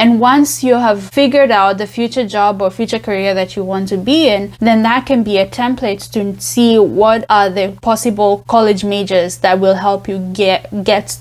And once you have figured out the future job or future career that you want to be in, then that can be a template to see what are the possible college majors that will help you get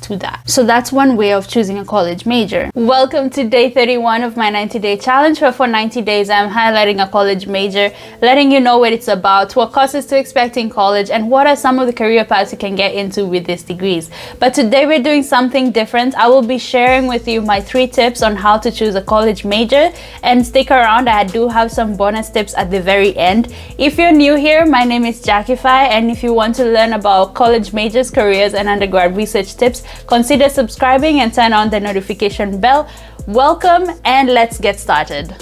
to that. So that's one way of choosing a college major. Welcome to day 31 of my 90-day challenge, where for 90 days I'm highlighting a college major, letting you know what it's about, what courses to expect in college, and what are some of the career paths you can get into with these degrees. But today we're doing something different. I will be sharing with you my 3 tips on how to choose a college major, and stick around, I do have some bonus tips at the very end. If you're new here, my name is Jacqify, and if you want to learn about college majors, careers, and undergrad research tips, consider subscribing and turn on the notification bell. Welcome, and let's get started.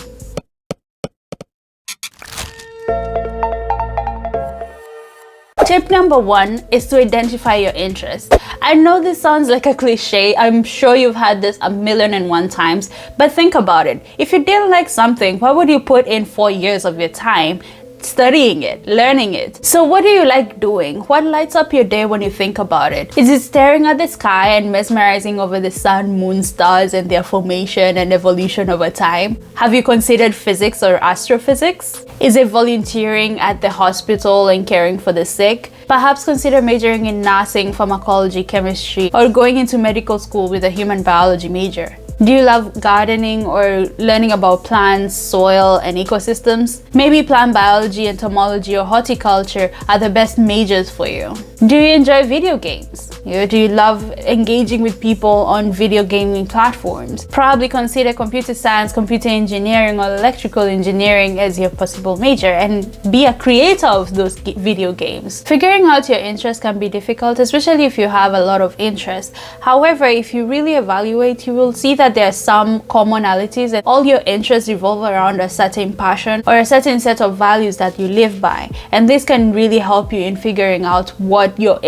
Tip number 1 is to identify your interest. I know this sounds like a cliche. I'm sure you've had this 1,000,001 times, but think about it. If you didn't like something, why would you put in 4 years of your time studying it, learning it? So what do you like doing? What lights up your day when you think about it? Is it staring at the sky and mesmerizing over the sun, moon, stars, and their formation and evolution over time? Have you considered physics or astrophysics? Is it volunteering at the hospital and caring for the sick? Perhaps consider majoring in nursing, pharmacology, chemistry, or going into medical school with a human biology major. Do you love gardening or learning about plants, soil, and ecosystems? Maybe plant biology, entomology, or horticulture are the best majors for you. Do you enjoy video games? Do you love engaging with people on video gaming platforms? Probably consider computer science, computer engineering, or electrical engineering as your possible major, and be a creator of those video games. Figuring out your interests can be difficult, especially if you have a lot of interest. However, if you really evaluate, you will see that there are some commonalities, and all your interests revolve around a certain passion or a certain set of values that you live by. And this can really help you in figuring out what your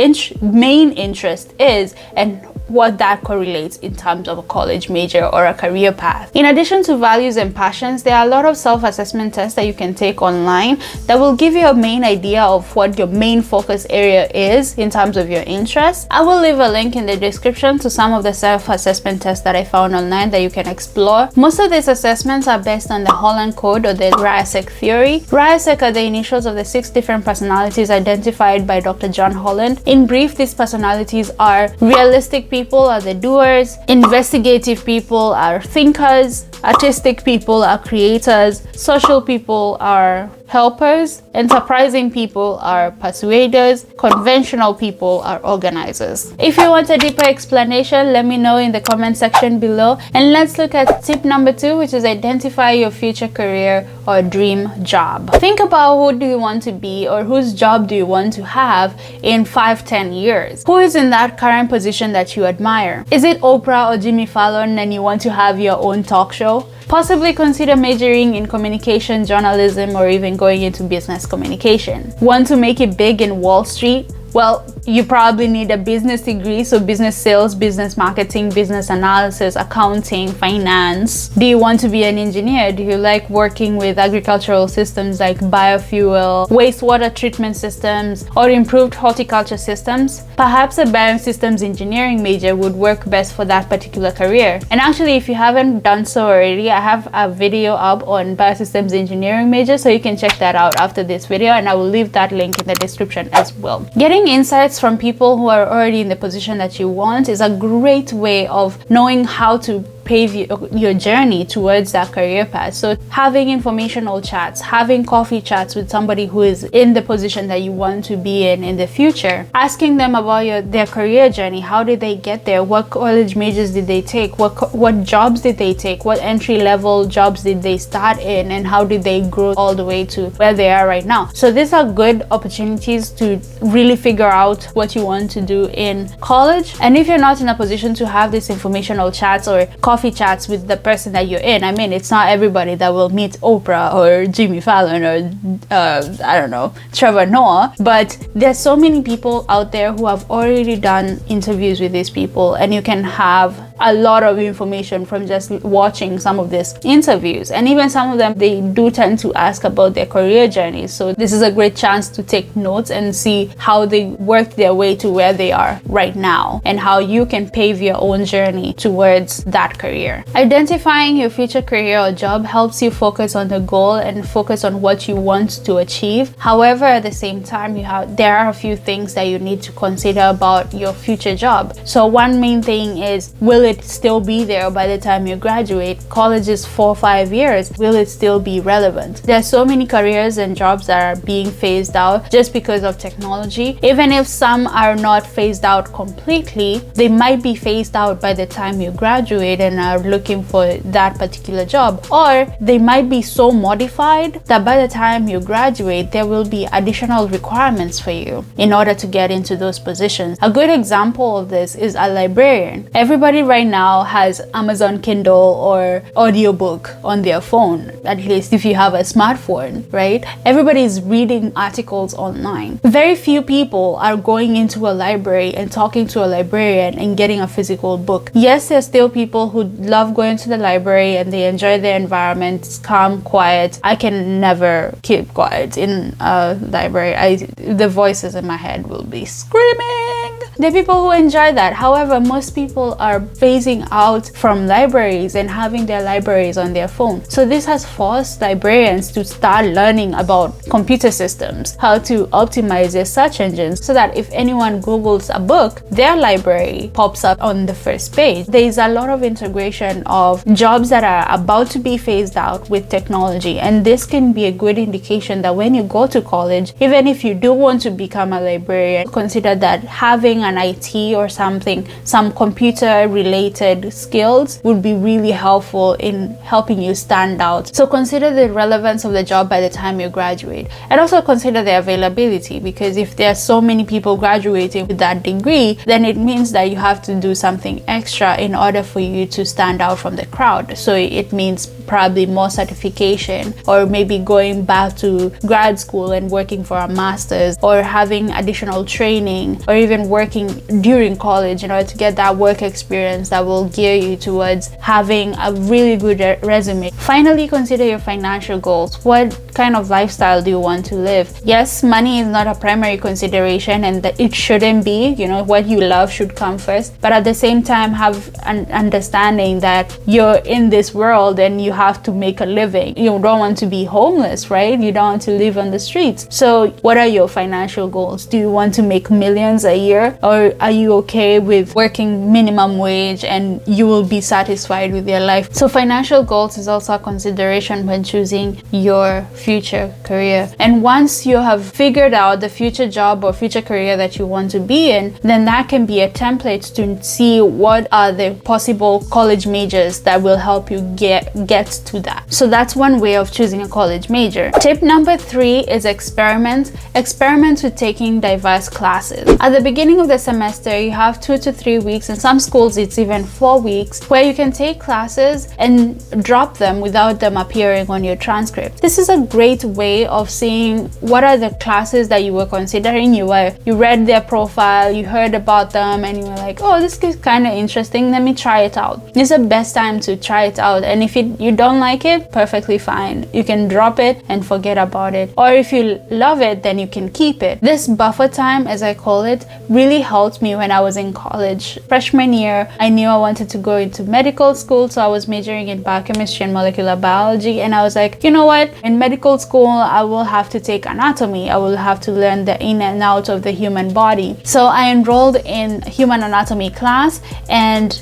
main interest is and what that correlates in terms of a college major or a career path. In addition to values and passions, there are a lot of self-assessment tests that you can take online that will give you a main idea of what your main focus area is in terms of your interests. I will leave a link in the description to some of the self-assessment tests that I found online that you can explore. Most of these assessments are based on the Holland Code or the RIASEC theory. RIASEC are the initials of the 6 different personalities identified by Dr. John Holland. In brief, these personalities are: realistic people are the doers, investigative people are thinkers, artistic people are creators, social people are helpers, enterprising people are persuaders, conventional people are organizers. If you want a deeper explanation, let me know in the comment section below. And let's look at tip number 2, which is identify your future career or dream job. Think about who do you want to be, or whose job do you want to have in 5-10 years? Who is in that current position that you admire? Is it Oprah or Jimmy Fallon and you want to have your own talk show? Possibly consider majoring in communication, journalism, or even going into business communication. Want to make it big in Wall Street? Well, you probably need a business degree, so business sales, business marketing, business analysis, accounting, finance. Do you want to be an engineer? Do you like working with agricultural systems like biofuel, wastewater treatment systems, or improved horticulture systems? Perhaps a biosystems engineering major would work best for that particular career. And actually, if you haven't done so already, I have a video up on biosystems engineering major, so you can check that out after this video, and I will leave that link in the description as well. Getting insights from people who are already in the position that you want is a great way of knowing how to pave your journey towards that career path. So having informational chats, having coffee chats with somebody who is in the position that you want to be in the future, asking them about their career journey. How did they get there? What college majors did they take? What jobs did they take? What entry level jobs did they start in? And how did they grow all the way to where they are right now? So these are good opportunities to really figure out what you want to do in college. And if you're not in a position to have these informational chats or coffee chats with the person that you're in, I mean, it's not everybody that will meet Oprah or Jimmy Fallon or I don't know, Trevor Noah, but there's so many people out there who have already done interviews with these people, and you can have a lot of information from just watching some of these interviews. And even some of them, they do tend to ask about their career journeys. So this is a great chance to take notes and see how they worked their way to where they are right now, and how you can pave your own journey towards that career. Identifying your future career or job helps you focus on the goal and focus on what you want to achieve. However, at the same time, there are a few things that you need to consider about your future job. So one main thing is, will it still be there by the time you graduate? College is 4 or 5 years. Will it still be relevant? There are so many careers and jobs that are being phased out just because of technology. Even if some are not phased out completely, they might be phased out by the time you graduate and are looking for that particular job. Or they might be so modified that by the time you graduate, there will be additional requirements for you in order to get into those positions. A good example of this is a librarian. Everybody right now has Amazon Kindle or audiobook on their phone, at least if you have a smartphone, right? Everybody is reading articles online. Very few people are going into a library and talking to a librarian and getting a physical book. Yes, there's still people who love going to the library and they enjoy their environment. It's calm, quiet. I can never keep quiet in a library. The voices in my head will be screaming. There are people who enjoy that. However, most people are phasing out from libraries and having their libraries on their phone. So this has forced librarians to start learning about computer systems, how to optimize their search engines, so that if anyone Googles a book, their library pops up on the first page. There is a lot of integration of jobs that are about to be phased out with technology, and this can be a good indication that when you go to college, even if you do want to become a librarian, consider that having an IT or something, some computer related skills would be really helpful in helping you stand out. So consider the relevance of the job by the time you graduate, and also consider the availability, because if there are so many people graduating with that degree, then it means that you have to do something extra in order for you to stand out from the crowd. So it means probably more certification, or maybe going back to grad school and working for a master's, or having additional training, or even working during college in order to get that work experience that will gear you towards having a really good resume. Finally, consider your financial goals. What kind of lifestyle do you want to live? Yes, money is not a primary consideration, and that it shouldn't be. What you love should come first, but at the same time, have an understanding that you're in this world and you have to make a living. You don't want to be homeless, right? You don't want to live on the streets. So what are your financial goals? Do you want to make millions a year, or are you okay with working minimum wage and you will be satisfied with your life? So financial goals is also a consideration when choosing your future career. And once you have figured out the future job or future career that you want to be in, then that can be a template to see what are the possible college majors that will help you get to that. So that's one way of choosing a college major. Tip number 3 is experiment with taking diverse classes. At the beginning of the semester, you have 2 to 3 weeks, in some schools it's even 4 weeks, where you can take classes and drop them without them appearing on your transcript. This is a great way of seeing what are the classes that you were considering. You read their profile, you heard about them, and you were like, oh, this is kind of interesting, let me try it out. It's the best time to try it out, and if you don't like it, perfectly fine. You can drop it and forget about it. Or if you love it, then you can keep it. This buffer time, as I call it, really helped me when I was in college. Freshman year, I knew I wanted to go into medical school, so I was majoring in biochemistry and molecular biology, and I was like, you know what? In medical school, I will have to take anatomy. I will have to learn the in and out of the human body. So I enrolled in human anatomy class, and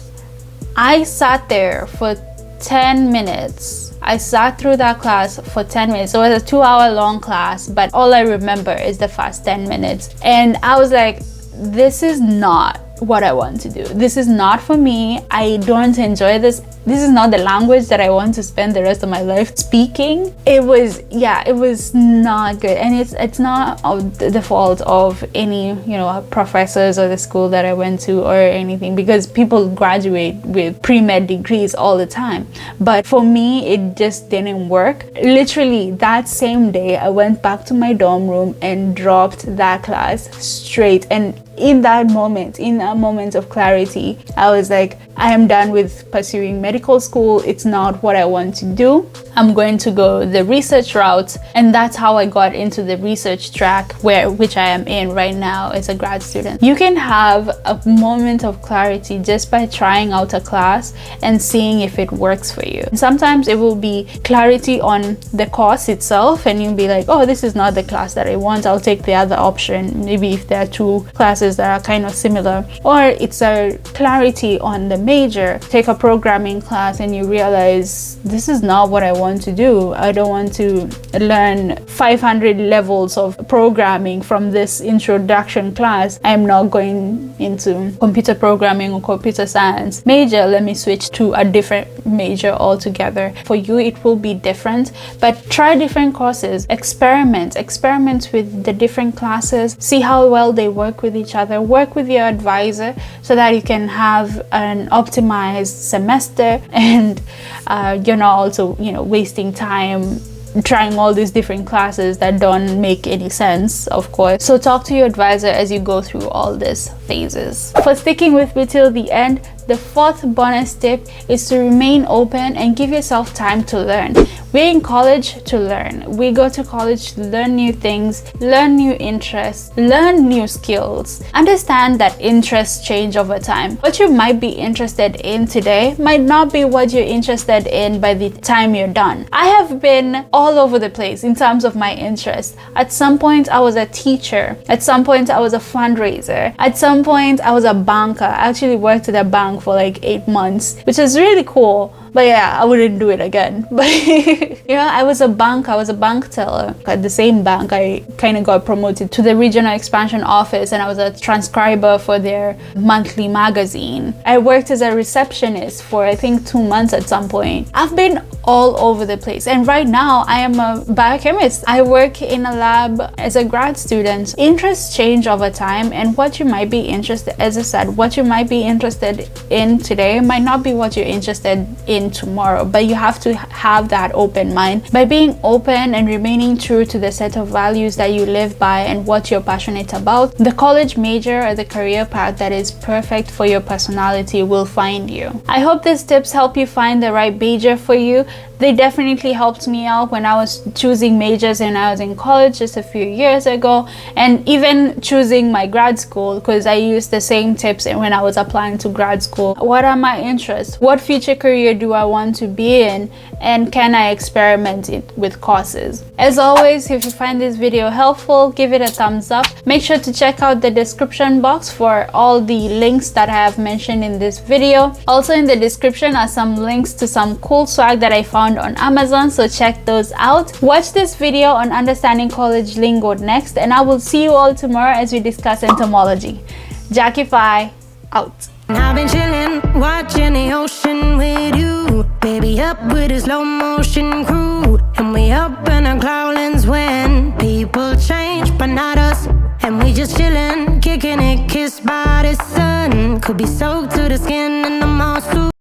I sat there for 10 minutes. I sat through that class for 10 minutes. So it was a 2-hour long class, but all I remember is the first 10 minutes. And I was like, this is not what I want to do. This is not for me. I don't enjoy this. This is not the language that I want to spend the rest of my life speaking. It was not good. And it's not the fault of any, professors or the school that I went to or anything, because people graduate with pre-med degrees all the time. But for me, it just didn't work. Literally that same day, I went back to my dorm room and dropped that class straight. And in that moment of clarity, I was like, I am done with pursuing medical school. It's not what I want to do. I'm going to go the research route. And that's how I got into the research track, which I am in right now as a grad student. You can have a moment of clarity just by trying out a class and seeing if it works for you. Sometimes it will be clarity on the course itself, and you'll be like, oh, this is not the class that I want. I'll take the other option. Maybe if there are two classes that are kind of similar. Or it's a clarity on the major. Take a programming class and you realize this is not what I want to do. I don't want to learn 500 levels of programming from this introduction class. I'm not going into computer programming or computer science major. Let me switch to a different major altogether. For you, it will be different, but try different courses. Experiment with the different classes. See how well they work with each other. Work with your advisor so that you can have an optimized semester, and you're not also, wasting time trying all these different classes that don't make any sense, of course. So talk to your advisor as you go through all these phases. For sticking with me till the end, the fourth bonus tip is to remain open and give yourself time to learn. We're in college to learn. We go to college to learn new things, learn new interests, learn new skills. Understand that interests change over time. What you might be interested in today might not be what you're interested in by the time you're done. I have been all over the place in terms of my interests. At some point, I was a teacher. At some point, I was a fundraiser. At some point, I was a banker. I actually worked at a bank for like 8 months, which is really cool. But yeah, I wouldn't do it again. But I was a bank teller. At the same bank, I kind of got promoted to the regional expansion office, and I was a transcriber for their monthly magazine. I worked as a receptionist for I think 2 months at some point. I've been all over the place, and right now I am a biochemist. I work in a lab as a grad student. Interests change over time, and what you might be interested, as I said, what you might be interested in today might not be what you're interested in tomorrow, but you have to have that open mind. By being open and remaining true to the set of values that you live by and what you're passionate about, the college major or the career path that is perfect for your personality will find you. I hope these tips help you find the right major for you. They definitely helped me out when I was choosing majors and I was in college just a few years ago, and even choosing my grad school, because I used the same tips when I was applying to grad school. What are my interests? What future career do I want to be in? And can I experiment it with courses? As always, if you find this video helpful, give it a thumbs up. Make sure to check out the description box for all the links that I have mentioned in this video. Also in the description are some links to some cool swag that I found on Amazon, so check those out. Watch this video on understanding college lingo next, and I will see you all tomorrow as we discuss entomology. Jacqify out. I've been chilling, watching the ocean with you, baby, up with a slow motion crew, and we up in our clouds when people change, but not us. And we just chilling, kicking it, kissed by the sun. Could be soaked to the skin in the moss.